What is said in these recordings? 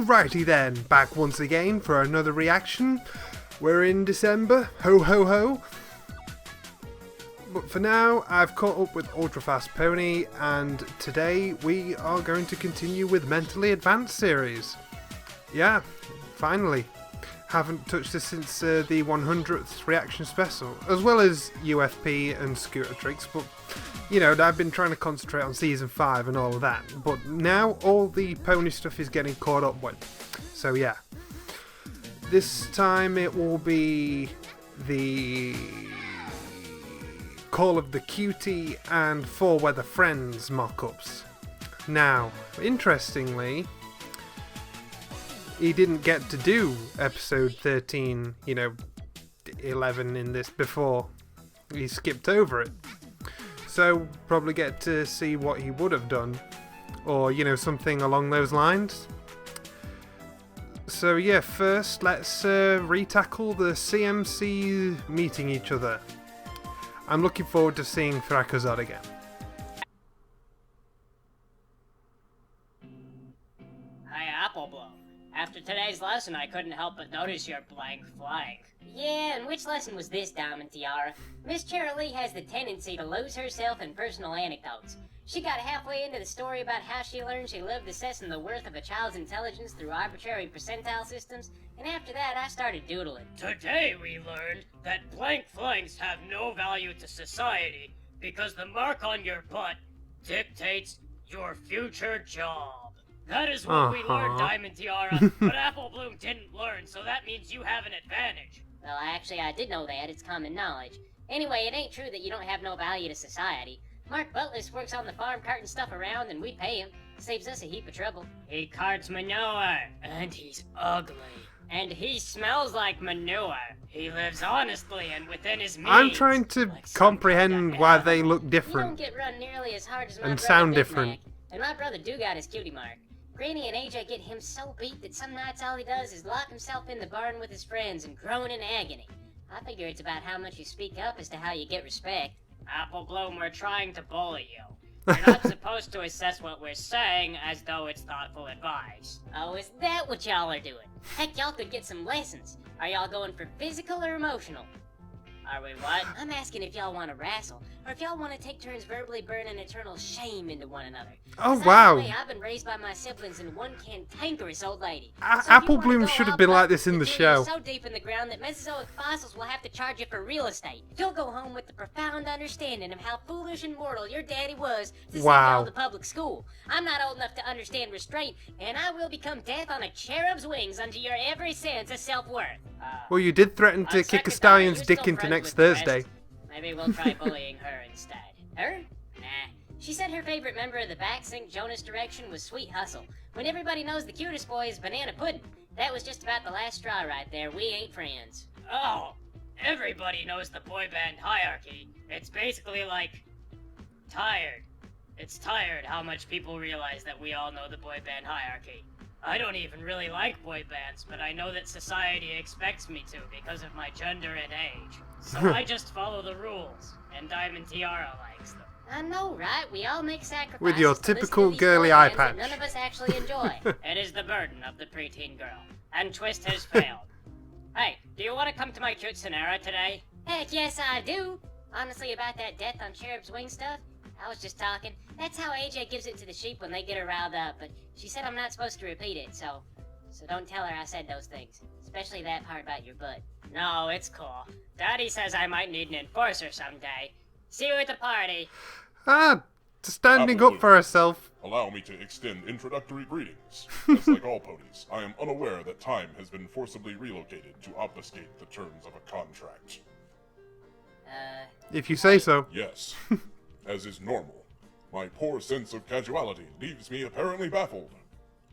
Alrighty then, back once again for another reaction. We're in December, ho ho ho. But for now, I've caught up with Ultra Fast Pony, and today we are going to continue with Mentally Advanced series. Yeah, finally. Haven't touched this since the 100th reaction special, as well as UFP and Scooter Tricks, but you know, I've been trying to concentrate on Season 5 and all of that, but now all the pony stuff is getting caught up with. So yeah. This time it will be the Call of the Cutie and Four Weather Friends mock-ups. Now, interestingly, he didn't get to do episode 13, 11 in this before. He skipped over it. So, probably get to see what he would have done. Or, something along those lines. So yeah, first let's retackle the CMC meeting each other. I'm looking forward to seeing Thrakazad again. Hi, AppleDash. After today's lesson, I couldn't help but notice your blank flank. Yeah, and which lesson was this, Diamond Tiara? Miss Cherylee has the tendency to lose herself in personal anecdotes. She got halfway into the story about how she learned she lived assessing the worth of a child's intelligence through arbitrary percentile systems, and after that I started doodling. Today we learned that blank flanks have no value to society because the mark on your butt dictates your future job. That is what we learned, Diamond Tiara, but Apple Bloom didn't learn, so that means you have an advantage. Well, actually, I did know that. It's common knowledge. Anyway, it ain't true that you don't have no value to society. Mark Butless works on the farm carting stuff around and we pay him. Saves us a heap of trouble. He carts manure, and he's ugly. And he smells like manure. He lives honestly and within his means. I'm trying to comprehend why they look You don't different get run nearly as hard as my and brother sound Big different. Mac, and my brother do got his cutie mark. Granny and AJ get him so beat that some nights all he does is lock himself in the barn with his friends and groan in agony. I figure it's about how much you speak up as to how you get respect. Apple Bloom, we're trying to bully you. You're not supposed to assess what we're saying as though it's thoughtful advice. Oh, is that what y'all are doing? Heck, y'all could get some lessons. Are y'all going for physical or emotional? Are we what? I'm asking if y'all want to wrestle, or if y'all want to take turns verbally burning eternal shame into one another. Oh, 'Cause wow. either way, I've been raised by my siblings and one cantankerous old lady. So if Apple you wanna Bloom go, should have I'll been bet like this in the that show. you're so deep in the ground that Mesozoic fossils will have to charge you for real estate. You'll go home with the profound understanding of how foolish and mortal your daddy was to send Wow. y'all to public school. I'm not old enough to understand restraint, and I will become death on a cherub's wings unto your every sense of self-worth. Well, you did threaten to On kick a second thought, stallion's you're dick still into friends next with the rest. Thursday. Maybe we'll try bullying her instead. Her? Nah. She said her favorite member of the backsink Jonas direction was Sweet Hustle, when everybody knows the cutest boy is Banana Puddin'. That was just about the last straw right there. We ain't friends. Oh, everybody knows the boy band hierarchy. It's basically like tired. It's tired how much people realize that we all know the boy band hierarchy. I don't even really like boy bands, but I know that society expects me to because of my gender and age. So I just follow the rules, and Diamond Tiara likes them. I know, right? We all make sacrifices. With your to listen to typical these girly boy eye bands that patch. none of us actually enjoy. It is the burden of the preteen girl, and Twist has failed. Hey, do you want to come to my cute Sonera today? Heck yes, I do. Honestly, about that death on cherub's wing stuff, I was just talking. That's how AJ gives it to the sheep when they get her riled up, but she said I'm not supposed to repeat it, so don't tell her I said those things. Especially that part about your butt. No, it's cool. Daddy says I might need an enforcer someday. See you at the party. Standing up for herself. Allow me to extend introductory greetings. As like all ponies, I am unaware that time has been forcibly relocated to obfuscate the terms of a contract. If you say so. Yes, as is normal. My poor sense of casuality leaves me apparently baffled,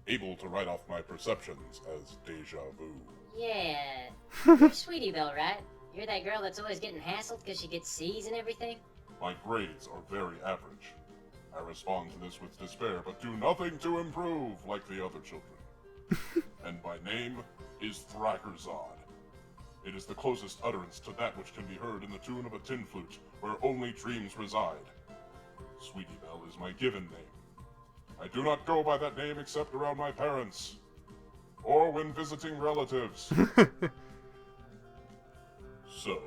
able to write off my perceptions as deja vu. Yeah. You're Sweetie though, right? You're that girl that's always getting hassled because she gets C's and everything? My grades are very average. I respond to this with despair, but do nothing to improve like the other children. And my name is Thrakazad. It is the closest utterance to that which can be heard in the tune of a tin flute, where only dreams reside. Sweetie Belle is my given name. I do not go by that name except around my parents. or when visiting relatives. So,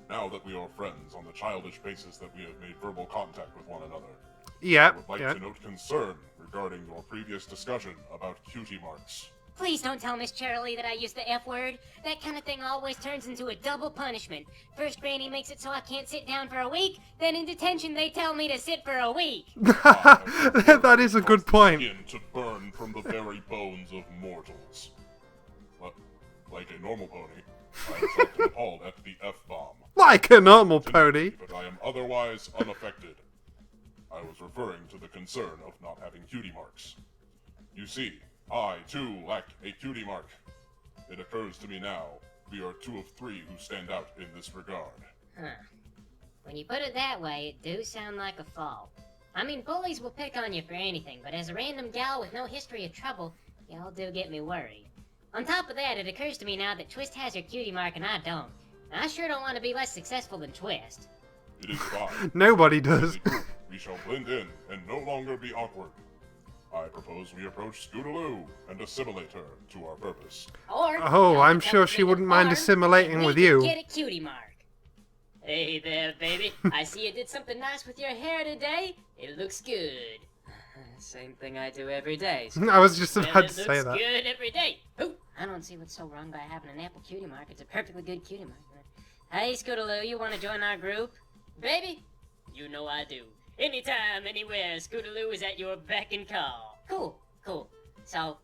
now that we are friends on the childish basis that we have made verbal contact with one another, Yeah, I would like yeah. to note concern regarding your previous discussion about cutie marks. Please don't tell Miss Cherylee that I used the F word. That kind of thing always turns into a double punishment. First, Granny makes it so I can't sit down for a week. Then in detention, they tell me to sit for a week. That is a good point. Skin to burn from the very bones of mortals. Like a normal pony, I am shocked and appalled at the F-bomb. Like a normal pony. But I am otherwise unaffected. I was referring to the concern of not having cutie marks. You see, I, too, lack a cutie mark. It occurs to me now, we are 2 of 3 who stand out in this regard. Huh. When you put it that way, it do sound like a fault. I mean, bullies will pick on you for anything, but as a random gal with no history of trouble, y'all do get me worried. On top of that, it occurs to me now that Twist has her cutie mark and I don't. And I sure don't want to be less successful than Twist. It is fine. Nobody does. As a group, we shall blend in and no longer be awkward. I propose we approach Scootaloo and assimilate her to our purpose. Or, Oh, y'all I'm can sure come she to me wouldn't to mind farm, assimilating and we with can you. Get a cutie mark. Hey there, baby. I see you did something nice with your hair today. It looks good. Same thing I do every day. I was just Well, about it to say looks that. good every day. Ooh, I don't see what's so wrong by having an apple cutie mark. It's a perfectly good cutie mark. Hey, Scootaloo, you want to join our group? Baby, you know I do. Anytime, anywhere, Scootaloo is at your beck and call. Cool. So,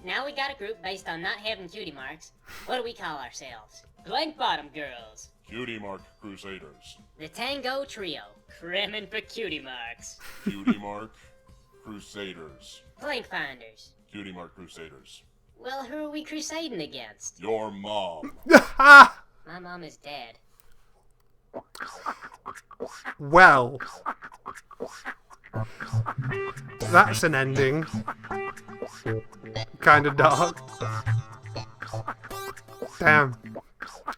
now we got a group based on not having cutie marks. What do we call ourselves? Blank Bottom Girls. Cutie Mark Crusaders. The Tango Trio. Cramming for cutie marks. Cutie Mark Crusaders. Blank Finders. Cutie Mark Crusaders. Well, who are we crusading against? Your mom. My mom is dead. Well, that's an ending. Kind of dark. Damn.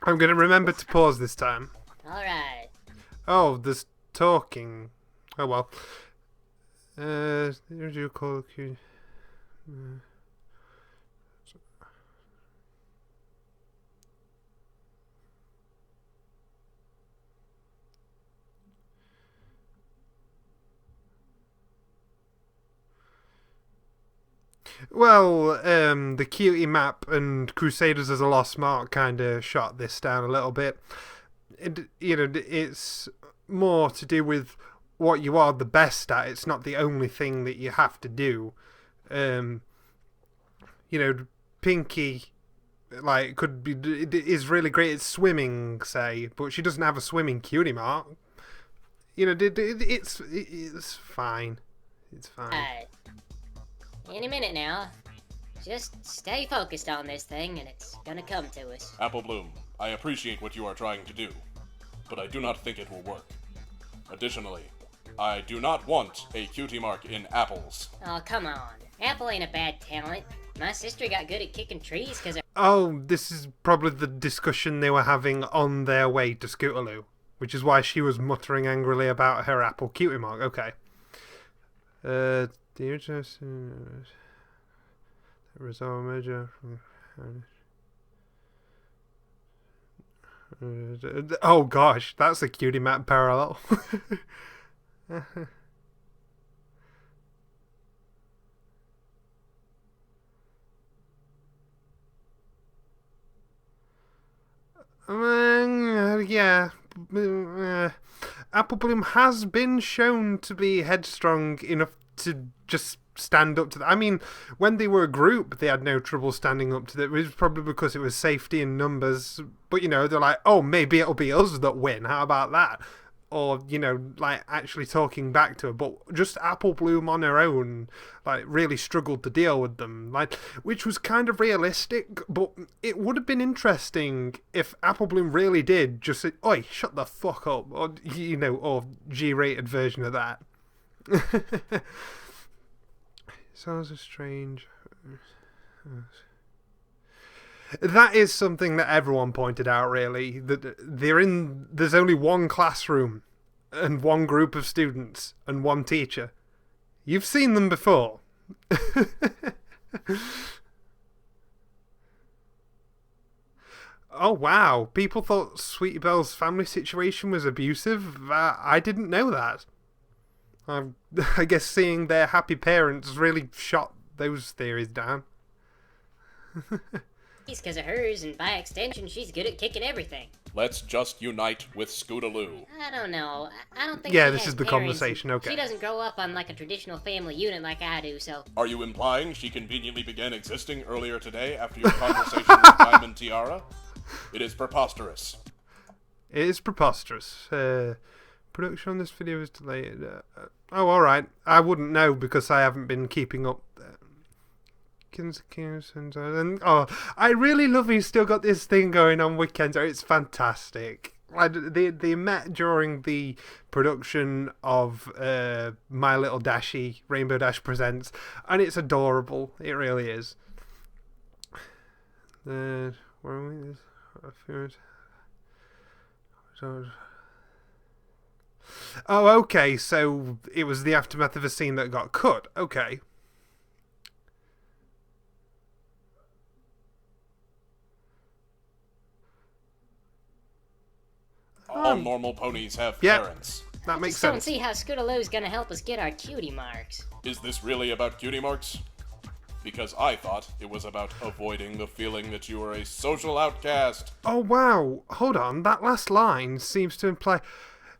I'm gonna remember to pause this time. Alright. Oh, there's talking. Oh well. What do you call it? Well, the Cutie map and Crusaders as a Lost Mark kind of shot this down a little bit. It's more to do with what you are the best at. It's not the only thing that you have to do. Pinky, could be is really great at swimming, say, but she doesn't have a swimming cutie mark. It's fine. It's fine. Alright. Any minute now. Just stay focused on this thing and it's gonna come to us. Apple Bloom, I appreciate what you are trying to do, but I do not think it will work. Additionally, I do not want a cutie mark in apples. Oh, come on. Apple ain't a bad talent. My sister got good at kicking trees because her... Oh, this is probably the discussion they were having on their way to Scootaloo, which is why she was muttering angrily about her apple cutie mark. Okay. Do you just resolve merger from... Oh gosh, that's a cutie map parallel. Yeah. Apple Bloom has been shown to be headstrong enough to just stand up to that. I mean, when they were a group, they had no trouble standing up to that. It was probably because it was safety in numbers. But, they're like, oh, maybe it'll be us that win. How about that? Or, actually talking back to her. But just Apple Bloom on her own, really struggled to deal with them. Which was kind of realistic, but it would have been interesting if Apple Bloom really did just say, oi, shut the fuck up. Or, or G-rated version of that. Sounds a strange... That is something that everyone pointed out, really. That there's only one classroom and one group of students and one teacher. You've seen them before. Oh wow, people thought Sweetie Belle's family situation was abusive. I didn't know that. I guess seeing their happy parents really shot those theories down. It's because of hers, and by extension, she's good at kicking everything. Let's just unite with Scootaloo. I don't know. I don't think Yeah, she this has is the parents, conversation, and okay. She doesn't grow up on like a traditional family unit like I do, so... Are you implying she conveniently began existing earlier today after your conversation with Diamond Tiara? It is preposterous. It is preposterous. Production on this video is delayed. Oh, alright. I wouldn't know because I haven't been keeping up. Oh, I really love he's still got this thing going on with Kenzo. It's fantastic. They met during the production of My Little Dashie, Rainbow Dash Presents, and it's adorable. It really is. Where are we? Oh, okay, so it was the aftermath of a scene that got cut. Okay. All normal ponies have Yep. parents. That I makes just don't sense. see how Scootaloo's gonna help us get our cutie marks. Is this really about cutie marks? Because I thought it was about avoiding the feeling that you are a social outcast. Oh, wow. Hold on. That last line seems to imply...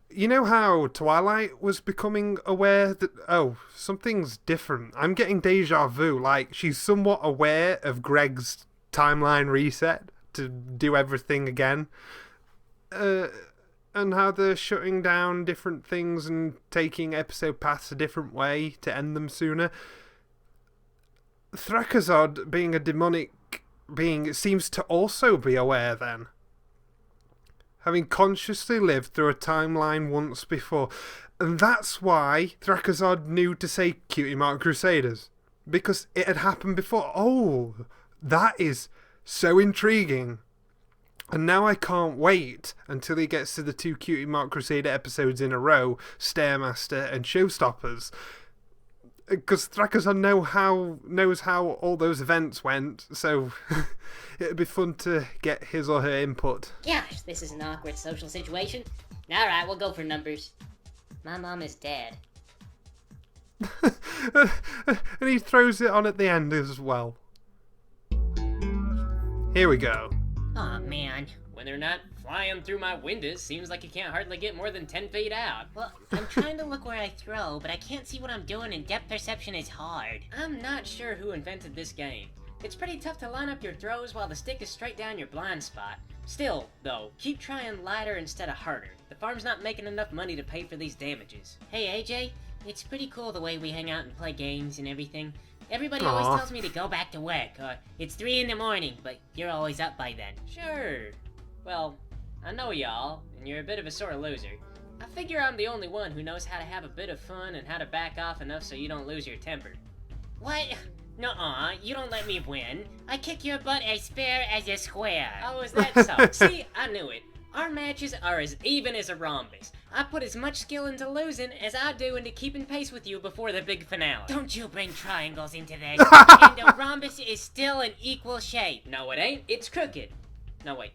You know how Twilight was becoming aware that... Oh, something's different. I'm getting deja vu. Like, she's somewhat aware of Greg's timeline reset to do everything again. And how they're shutting down different things and taking episode paths a different way to end them sooner. Thrakazod, being a demonic being, seems to also be aware then. Having consciously lived through a timeline once before. And that's why Thrakazod knew to say Cutie Mark Crusaders. Because it had happened before. Oh, that is so intriguing. And now I can't wait until he gets to the 2 Cutie Mark Crusader episodes in a row, Stairmaster and Showstoppers. Because Thrakazon knows how all those events went, so it'd be fun to get his or her input. Gosh, this is an awkward social situation. Alright, we'll go for numbers. My mom is dead. And he throws it on at the end as well. Here we go. Aw, man. When they're not flying through my windows, seems like you can't hardly get more than 10 feet out. Well, I'm trying to look where I throw, but I can't see what I'm doing, and depth perception is hard. I'm not sure who invented this game. It's pretty tough to line up your throws while the stick is straight down your blind spot. Still, though, keep trying lighter instead of harder. The farm's not making enough money to pay for these damages. Hey, AJ, it's pretty cool the way we hang out and play games and everything. Everybody Aw. always tells me to go back to work, or it's 3 in the morning, but you're always up by then. Sure. Well, I know y'all, and you're a bit of a sore loser. I figure I'm the only one who knows how to have a bit of fun and how to back off enough so you don't lose your temper. What? Nuh-uh, you don't let me win. I kick your butt as fair as a square. Oh, is that so? See, I knew it. Our matches are as even as a rhombus. I put as much skill into losing as I do into keeping pace with you before the big finale. Don't you bring triangles into this. And the rhombus is still an equal shape. No, it ain't. It's crooked. No, wait.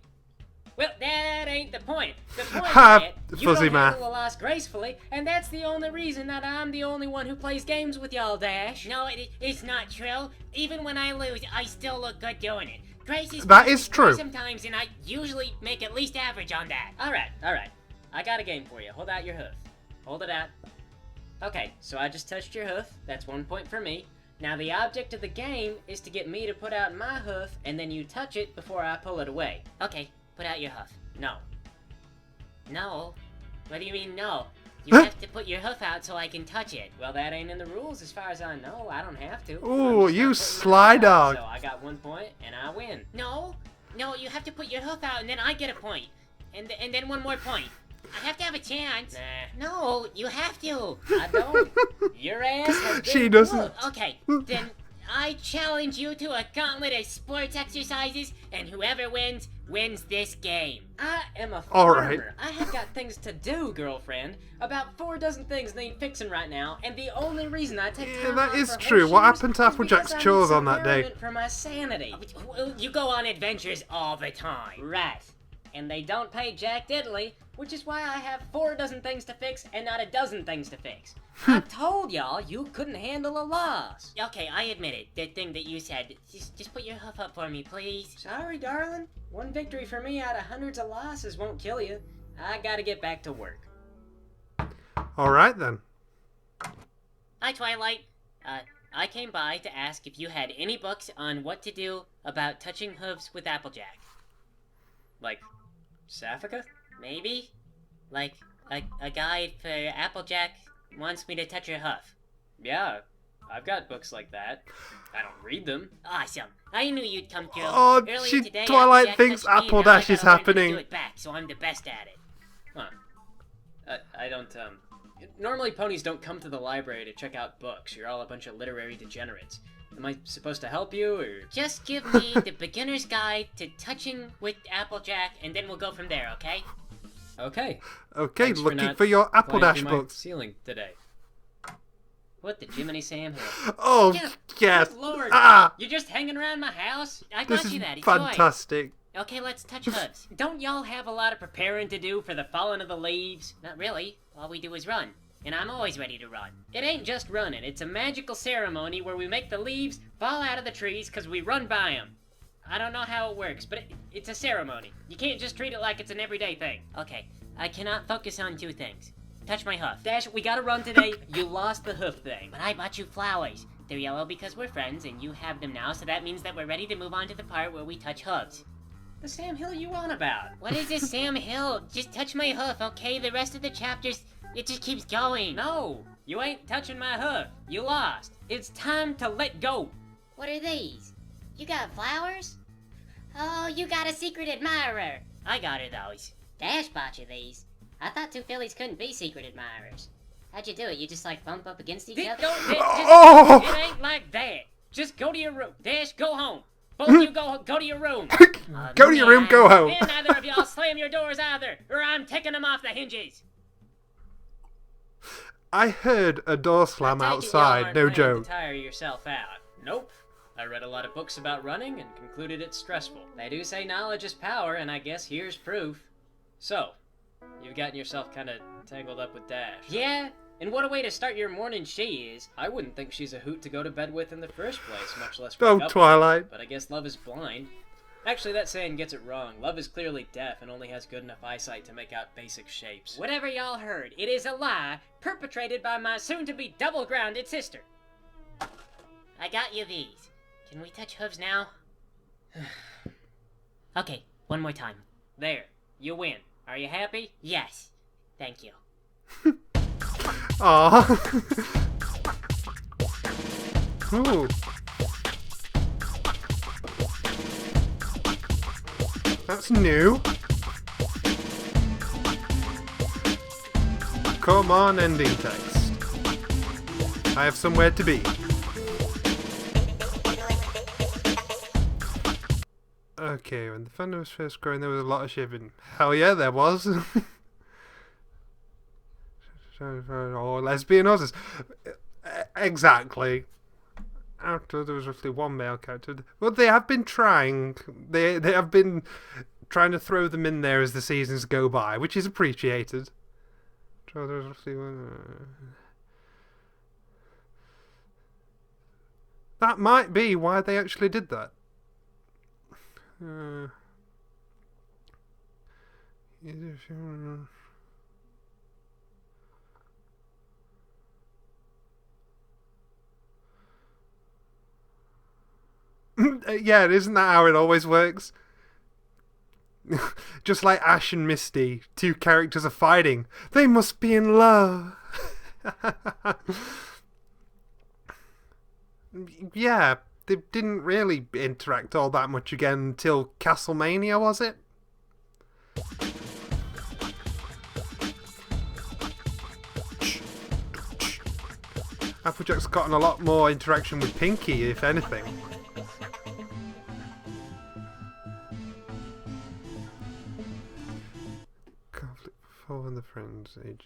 Well, that ain't the point. The point Ha, is that you fuzzy don't math. handle a loss gracefully, and that's the only reason that I'm the only one who plays games with y'all, Dash. No, it's not true. Even when I lose, I still look good doing it. Grace is That is true. sometimes, and I usually make at least average on that. Alright. I got a game for you. Hold out your hoof. Hold it out. Okay, so I just touched your hoof. That's 1 point for me. Now the object of the game is to get me to put out my hoof, and then you touch it before I pull it away. Okay, put out your hoof. No. No? What do you mean no? You have to put your hoof out so I can touch it. Well, that ain't in the rules as far as I know. I don't have to. Ooh, I'm just you not putting sly my hoof out, dog. So I got 1 point, and I win. No, you have to put your hoof out and then I get a point. And then one more point. I have to have a chance. Nah, No, you have to. I don't. Your ass has been She doesn't. whooped. Okay, then I challenge you to a gauntlet of sports exercises, and whoever wins wins this game. I am a All farmer. right. I have got things to do, girlfriend. About 4 dozen things need fixing right now, and the only reason I take Yeah, time that off is for true. What horseshoes happened to is Applejack's because I need chores some on that day? merriment for my sanity. Well, you go on adventures all the time. Right. And they don't pay jack diddly, which is why I have 4 dozen things to fix and not a dozen things to fix. I told y'all you couldn't handle a loss. Okay, I admit it. The thing that you said. Just put your hoof up for me, please. Sorry, darling. One victory for me out of hundreds of losses won't kill you. I gotta get back to work. Alright then. Hi, Twilight. I came by to ask if you had any books on what to do about touching hooves with Applejack. Like, Sapphica? Maybe? Like, a guide for Applejack wants me to touch her hoof. Yeah, I've got books like that. I don't read them. Awesome. I knew you'd come through. Oh, Earlier today, Twilight Applejack thinks touched me, and now I AppleDash is gotta learn how to happening. do it back, so I'm the best at it. Huh. I don't, Normally ponies don't come to the library to check out books. You're all a bunch of literary degenerates. Am I supposed to help you, or...? Just give me the beginner's guide to touching with Applejack, and then we'll go from there, okay? Okay. Okay, Thanks for looking not for your Flying AppleDash through my books. ceiling today. What the Jiminy Sam Hill? Oh, Yeah, yes. Good Lord! Ah, You're just hanging around my house? I this got is you that. Enjoy. fantastic. Okay, let's touch hooves. Don't y'all have a lot of preparing to do for the falling of the leaves? Not really. All we do is run. And I'm always ready to run. It ain't just running. It's a magical ceremony where we make the leaves fall out of the trees because we run by them. I don't know how it works, but it's a ceremony. You can't just treat it like it's an everyday thing. Okay, I cannot focus on 2 things. Touch my hoof. Dash, we gotta run today. You lost the hoof thing. But I bought you flowers. They're yellow because we're friends, and you have them now, so that means that we're ready to move on to the part where we touch hooves. The Sam Hill you on about? What is this, Sam Hill? Just touch my hoof, okay? The rest of the chapters, it just keeps going. No, you ain't touching my hoof. You lost. It's time to let go. What are these? You got flowers? Oh, you got a secret admirer. I got her those. Dash bought you these. I thought 2 fillies couldn't be secret admirers. How'd you do it? You just like bump up against each other? Oh! It ain't like that. Just go to your room. Dash, go home. Both of you go to your room. Go to your room, go home. And neither of y'all slam your doors either, or I'm taking them off the hinges. I heard a door slam I take it y'all outside, aren't no planning joke. to tire yourself out. Nope. I read a lot of books about running and concluded it's stressful. They do say knowledge is power, and I guess here's proof. So, you've gotten yourself kind of tangled up with Dash. Yeah, and what a way to start your morning she is. I wouldn't think she's a hoot to go to bed with in the first place, much less wake Oh, up with. Twilight. But I guess love is blind. Actually, that saying gets it wrong. Love is clearly deaf and only has good enough eyesight to make out basic shapes. Whatever y'all heard, it is a lie perpetrated by my soon-to-be double-grounded sister. I got you these. Can we touch hooves now? Okay, one more time. There, you win. Are you happy? Yes. Thank you. Aww. Ooh. That's new. Come on, ending text. I have somewhere to be. Okay, when the fandom was first growing, there was a lot of shipping. Hell yeah, there was. Or lesbian horses. Exactly. After there was roughly 1 male character. Well, they have been trying. They have been trying to throw them in there as the seasons go by, which is appreciated. So there was roughly 1. That might be why they actually did that. Yeah, isn't that how it always works? Just like Ash and Misty, 2 characters are fighting. They must be in love. Yeah, they didn't really interact all that much again until Castlemania, was it? Applejack's gotten a lot more interaction with Pinky, if anything. fall on the friends age.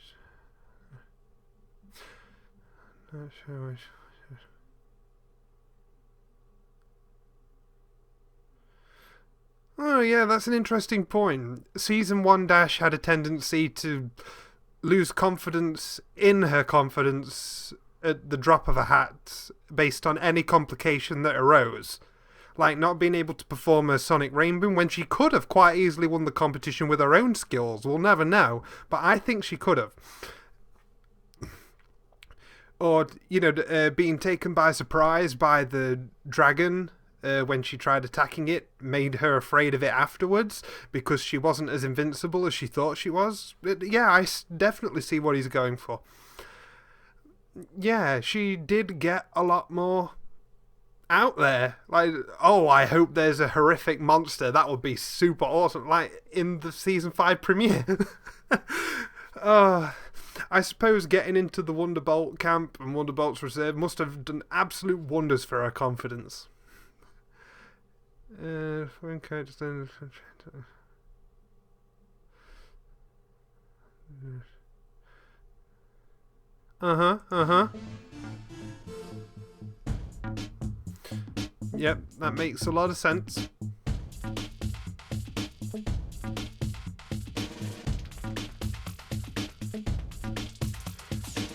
Not sure which. Oh yeah, that's an interesting point. Season 1 Dash had a tendency to lose confidence in her confidence at the drop of a hat based on any complication that arose. Like not being able to perform a Sonic Rainbow when she could have quite easily won the competition with her own skills. We'll never know, but I think she could have. Or, you know, being taken by surprise by the dragon when she tried attacking it made her afraid of it afterwards because she wasn't as invincible as she thought she was. Yeah, I definitely see what he's going for. Yeah, she did get a lot more out there. Like, oh, I hope there's a horrific monster. That would be super awesome. Like, in the Season 5 premiere. I suppose getting into the Wonderbolt camp and Wonderbolt's reserve must have done absolute wonders for her confidence. When characters then... Yep, that makes a lot of sense.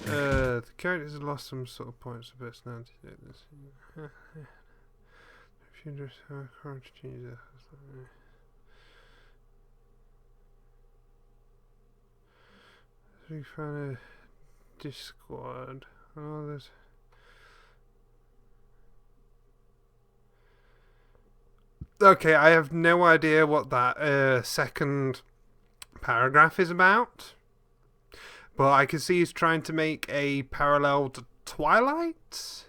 The characters have lost some sort of points of personality. If you just change that. We found a Discord. Oh, there's. Okay, I have no idea what that second paragraph is about. But I can see he's trying to make a parallel to Twilight.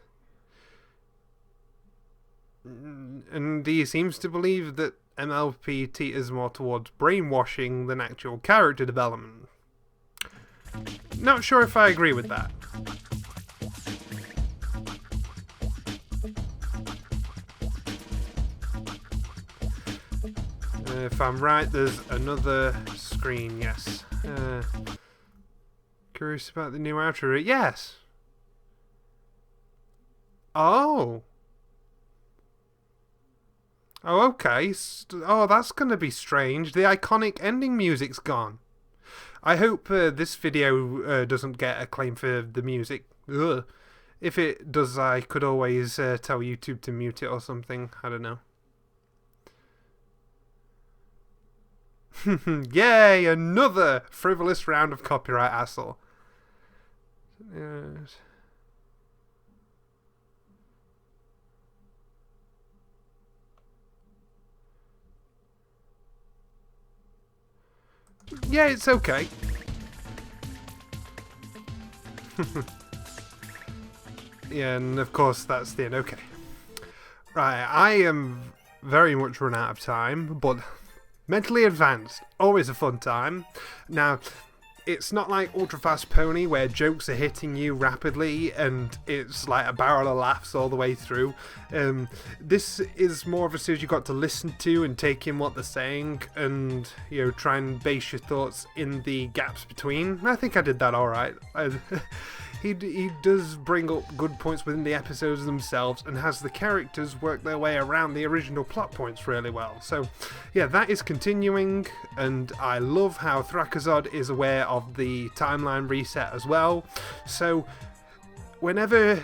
And he seems to believe that MLP teeters more towards brainwashing than actual character development. Not sure if I agree with that. If I'm right, there's another screen, yes. Curious about the new outro. Yes! Oh! Oh, okay. Oh, that's going to be strange. The iconic ending music's gone. I hope this video doesn't get a claim for the music. Ugh. If it does, I could always tell YouTube to mute it or something. I don't know. Yay! Another frivolous round of copyright hassle. Yes. Yeah, it's okay. Yeah, and of course that's the end. Okay. Right, I am very much run out of time, but Mentally Advanced, always a fun time. Now, it's not like Ultra Fast Pony where jokes are hitting you rapidly and it's like a barrel of laughs all the way through. This is more of a series you've got to listen to and take in what they're saying and, you know, try and base your thoughts in the gaps between. I think I did that alright. He does bring up good points within the episodes themselves and has the characters work their way around the original plot points really well. So, yeah, that is continuing, and I love how Thrakazod is aware of the timeline reset as well. So, whenever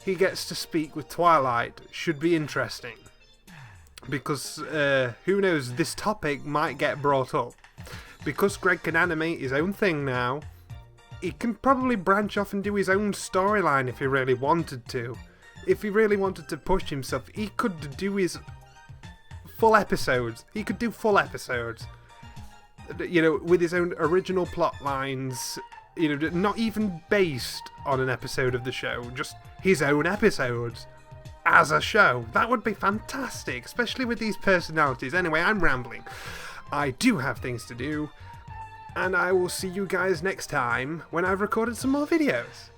he gets to speak with Twilight, should be interesting. Because, who knows, this topic might get brought up. Because Greg can animate his own thing now, he can probably branch off and do his own storyline if he really wanted to. If he really wanted to push himself, he could do his full episodes. He could do full episodes. You know, with his own original plot lines, you know, not even based on an episode of the show, just his own episodes as a show. That would be fantastic, especially with these personalities. Anyway, I'm rambling. I do have things to do. And I will see you guys next time when I've recorded some more videos.